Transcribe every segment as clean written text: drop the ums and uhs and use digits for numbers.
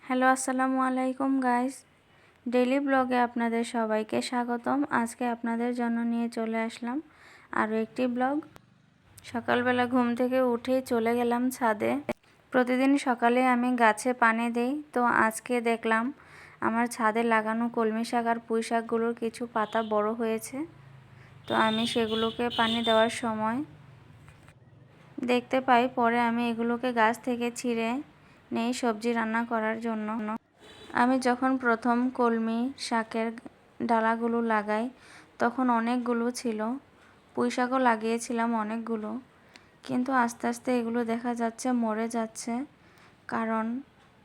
Hello আসসালামু আলাইকুম guys, daily ব্লগে আপনাদের সবাইকে স্বাগতম। আজকে আপনাদের জন্য নিয়ে চলে আসলাম আরও একটি ব্লগ। সকালবেলা ঘুম থেকে উঠেই চলে গেলাম ছাদে। প্রতিদিন সকালে আমি গাছে পানি দেই, তো আজকে দেখলাম আমার ছাদে লাগানো কলমি শাক আর পুঁই শাকগুলোর কিছু পাতা বড় হয়েছে। তো আমি সেগুলোকে পানি দেওয়ার সময় দেখতে পাই, পরে আমি এগুলোকে গাছ থেকে ছিঁড়ে নেই সবজি রান্না করার জন্য। আমি যখন প্রথম কলমি শাকের ডালাগুলো লাগাই তখন অনেকগুলো ছিল, পুঁই শাকও লাগিয়েছিলাম অনেকগুলো, কিন্তু আস্তে আস্তে এগুলো দেখা যাচ্ছে মরে যাচ্ছে, কারণ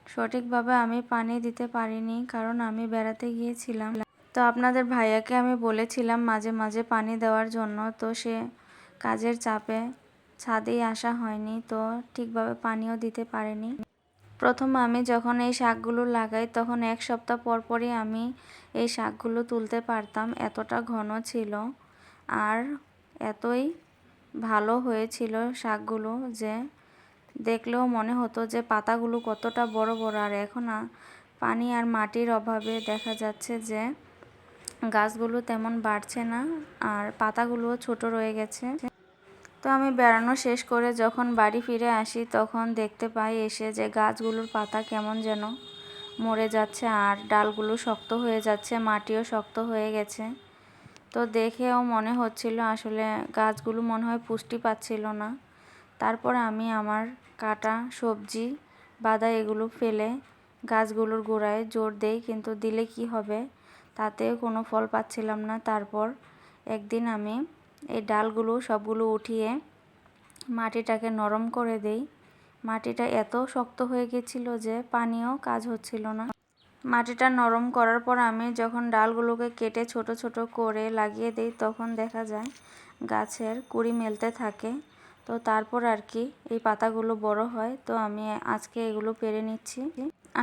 সঠিকভাবে আমি পানি দিতে পারিনি, কারণ আমি বেড়াতে গিয়েছিলাম। তো আপনাদের ভাইয়াকে আমি বলেছিলাম মাঝে মাঝে পানি দেওয়ার জন্য, তো সে কাজের চাপে ছাদেই আসা হয়নি, তো ঠিকভাবে পানিও দিতে পারেনি। প্রথম আমি যখন এই শাকগুলো লাগাই তখন এক সপ্তাহ পর পরই আমি এই শাকগুলো তুলতে পারতাম, এতটা ঘন ছিল আর এতই ভালো হয়েছিল শাকগুলো যে দেখলেও মনে হতো যে পাতাগুলো কতটা বড় বড়। আর এখন পানি আর মাটির অভাবে দেখা যাচ্ছে যে গাছগুলো তেমন বাড়ছে না আর পাতাগুলোও ছোট রয়ে গেছে। তো আমি বেড়ানো শেষ করে যখন বাড়ি ফিরে আসি তখন দেখতে পাই এসে যে গাছগুলোর পাতা কেমন যেন মরে যাচ্ছে আর ডালগুলো শক্ত হয়ে যাচ্ছে, মাটিও শক্ত হয়ে গেছে। তো দেখেও মনে হচ্ছিল আসলে গাছগুলো মনে হয় পুষ্টি পাচ্ছিল না। তারপর আমি আমার কাটা সবজি বাদা এগুলো ফেলে গাছগুলোর গোড়ায় জোর দেই, কিন্তু দিলে কি হবে, তাতেও কোনো ফল পাচ্ছিলাম না। তারপর একদিন আমি এই ডালগুলো সবগুলো উঠিয়ে মাটিটাকে নরম করে দেই। মাটিটা এত শক্ত হয়ে গেছিল যে পানিও কাজ হচ্ছিল না। মাটিটা নরম করার পর আমি যখন ডালগুলোকে কেটে ছোট ছোট করে লাগিয়ে দেই তখন দেখা যায় গাছের কুঁড়ি মেলতে থাকে। তো তারপর আর কি এই পাতাগুলো বড় হয়, তো আমি আজকে এগুলো পেরে নিচ্ছি।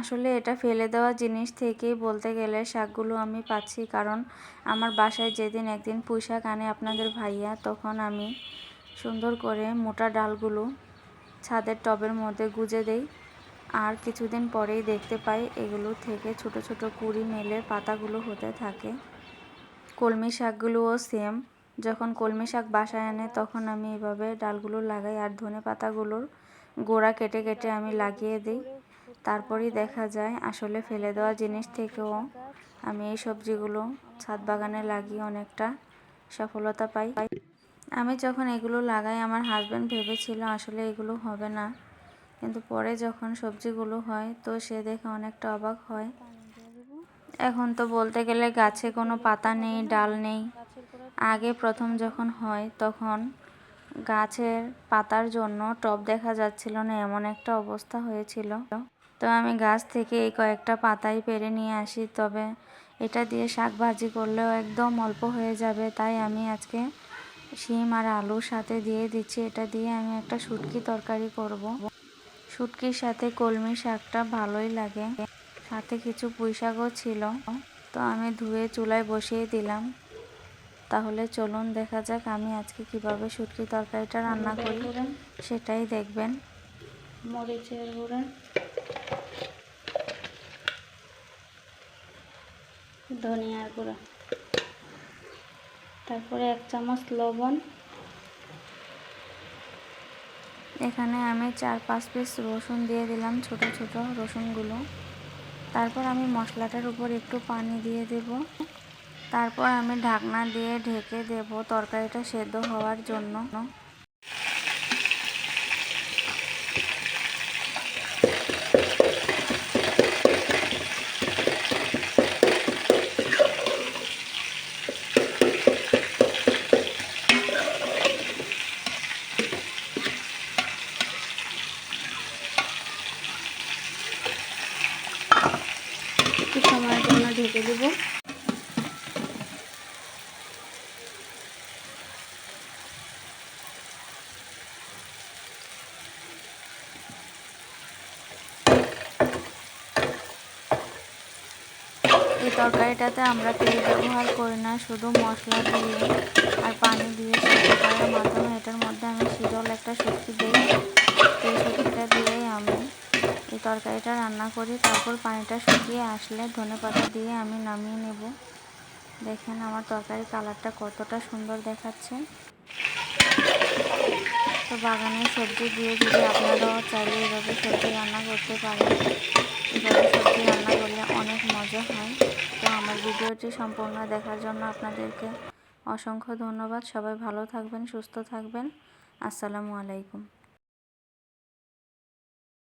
আসলে এটা ফেলে দেওয়া জিনিস থেকেই বলতে গেলে শাকগুলো আমি পাচ্ছি, কারণ আমার বাসায় যেদিন একদিন পুঁই শাক আনে আপনাদের ভাইয়া, তখন আমি সুন্দর করে মোটা ডালগুলো ছাদের টবের মধ্যে গুজে দেই। আর কিছুদিন পরেই দেখতে পাই এগুলো থেকে ছোট ছোট কুঁড়ি মেলে পাতাগুলো হতে থাকে। কলমি শাকগুলোও সেম, যখন কলমি শাক বাসায় আনে তখন আমি এভাবে ডালগুলো লাগাই আর ধনে পাতাগুলোর গোড়া কেটে কেটে আমি লাগিয়ে দিই। তারপরই দেখা যায় আসলে ফেলে দেওয়া জিনিস থেকেও আমি এই সবজিগুলো ছাদ বাগানে লাগিয়ে অনেকটা সফলতা পাই। আমি যখন এগুলো লাগাই আমার হাজব্যান্ড ভেবেছিল আসলে এগুলো হবে না, কিন্তু পরে যখন সবজিগুলো হয় তো সে দেখে অনেকটা অবাক হয়। এখন তো বলতে গেলে গাছে কোনো পাতা নেই, ডাল নেই। আগে প্রথম যখন হয় তখন গাছের পাতার জন্য টব দেখা যাচ্ছিল না, এমন একটা অবস্থা হয়েছিল। তো আমি গাছ থেকে এই কয়েকটা পাতাই পেরে নিয়ে আসি, তবে এটা দিয়ে শাক ভাজি করলেও একদম অল্প হয়ে যাবে, তাই আমি আজকে শিম আর আলুর সাথে দিয়ে দিচ্ছি। এটা দিয়ে আমি একটা শুটকি তরকারি করব। শুটকির সাথে কলমি শাকটা ভালোই লাগে, সাথে কিছু পুঁই শাকও ছিল। তো আমি ধুয়ে চুলায় বসিয়ে দিলাম। তাহলে চলুন দেখা যাক আমি আজকে কিভাবে শুটকি তরকারিটা রান্না করি, সেটাই দেখবেন। মরিচের গুঁড়া, ধনিয়ার গুঁড়া, তারপরে 1 চামচ লবণ। এখানে আমি 4-5 পিস রসুন দিয়ে দিলাম, ছোট ছোট রসুনগুলো। তারপর আমি মশলাটার উপর একটু পানি দিয়ে দেব। তারপর আমি ঢাকনা দিয়ে ঢেকে দেব তরকারিটা সেদ্ধ হওয়ার জন্য। একটু সময়ের জন্য ঢেকে দেব। এই তরকারিটাতে আমরা তেল ব্যবহার করি না, শুধু মশলা দিয়ে আর পানি দিয়ে সেদ্ধ করার মাধ্যমে এটার মধ্যে আমি শীতল একটা শুটকি দিই। এই শুটকিটা দিয়েই আমি এই তরকারিটা রান্না করি। তারপর পানিটা শুকিয়ে আসলে ধনেপাতা দিয়ে আমি নামিয়ে নেব। দেখেন আমার তরকারির কালারটা কতটা সুন্দর দেখাচ্ছে। তো বাগানের সবজি দিয়ে যদি আপনারাও চাইলে এভাবে সবজি রান্না করতে পারেন। এভাবে সবজি রান্না করলে অনেক মজা হয়। তো আমার ভিডিওটি সম্পূর্ণ দেখার জন্য আপনাদেরকে অসংখ্য ধন্যবাদ। সবাই ভালো থাকবেন, সুস্থ থাকবেন। আসসালামু আলাইকুম।